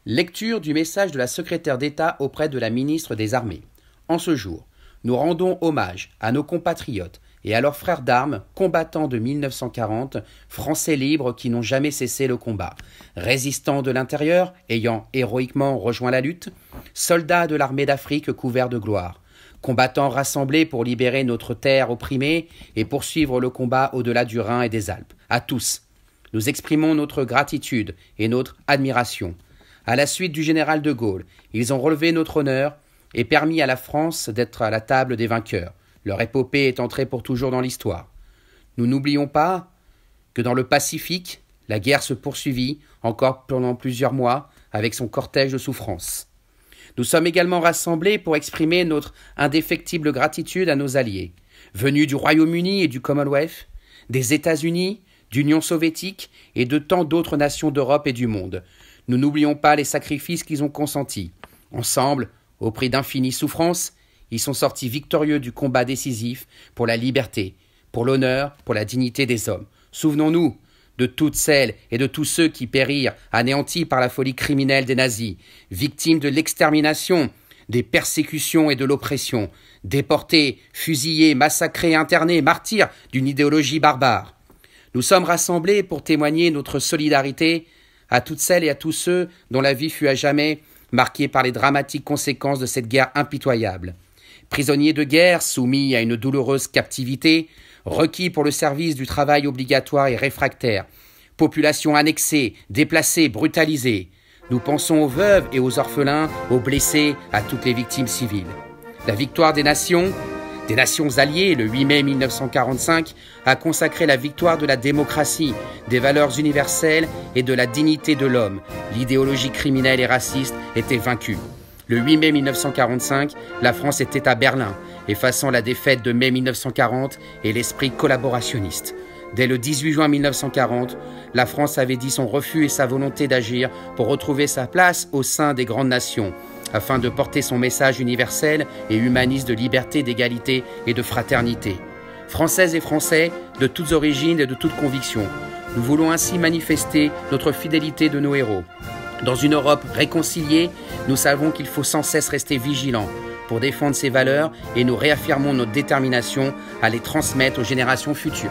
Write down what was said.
Lecture du message de la secrétaire d'État auprès de la ministre des Armées. En ce jour, nous rendons hommage à nos compatriotes et à leurs frères d'armes, combattants de 1940, Français libres qui n'ont jamais cessé le combat, résistants de l'intérieur ayant héroïquement rejoint la lutte, soldats de l'armée d'Afrique couverts de gloire, combattants rassemblés pour libérer notre terre opprimée et poursuivre le combat au-delà du Rhin et des Alpes. À tous, nous exprimons notre gratitude et notre admiration. À la suite du général de Gaulle, ils ont relevé notre honneur et permis à la France d'être à la table des vainqueurs. Leur épopée est entrée pour toujours dans l'histoire. Nous n'oublions pas que dans le Pacifique, la guerre se poursuivit encore pendant plusieurs mois avec son cortège de souffrances. Nous sommes également rassemblés pour exprimer notre indéfectible gratitude à nos alliés, venus du Royaume-Uni et du Commonwealth, des États-Unis, d'Union soviétique et de tant d'autres nations d'Europe et du monde. Nous n'oublions pas les sacrifices qu'ils ont consentis. Ensemble, au prix d'infinies souffrances, ils sont sortis victorieux du combat décisif pour la liberté, pour l'honneur, pour la dignité des hommes. Souvenons-nous de toutes celles et de tous ceux qui périrent, anéantis par la folie criminelle des nazis, victimes de l'extermination, des persécutions et de l'oppression, déportés, fusillés, massacrés, internés, martyrs d'une idéologie barbare. Nous sommes rassemblés pour témoigner notre solidarité à toutes celles et à tous ceux dont la vie fut à jamais marquée par les dramatiques conséquences de cette guerre impitoyable. Prisonniers de guerre soumis à une douloureuse captivité, requis pour le service du travail obligatoire et réfractaire, population annexée, déplacée, brutalisée. Nous pensons aux veuves et aux orphelins, aux blessés, à toutes les victimes civiles. La victoire des nations alliées, le 8 mai 1945, a consacré la victoire de la démocratie, des valeurs universelles et de la dignité de l'homme. L'idéologie criminelle et raciste était vaincue. Le 8 mai 1945, la France était à Berlin, effaçant la défaite de mai 1940 et l'esprit collaborationniste. Dès le 18 juin 1940, la France avait dit son refus et sa volonté d'agir pour retrouver sa place au sein des grandes nations, afin de porter son message universel et humaniste de liberté, d'égalité et de fraternité. Françaises et Français, de toutes origines et de toutes convictions, nous voulons ainsi manifester notre fidélité de nos héros. Dans une Europe réconciliée, nous savons qu'il faut sans cesse rester vigilants pour défendre ces valeurs et nous réaffirmons notre détermination à les transmettre aux générations futures.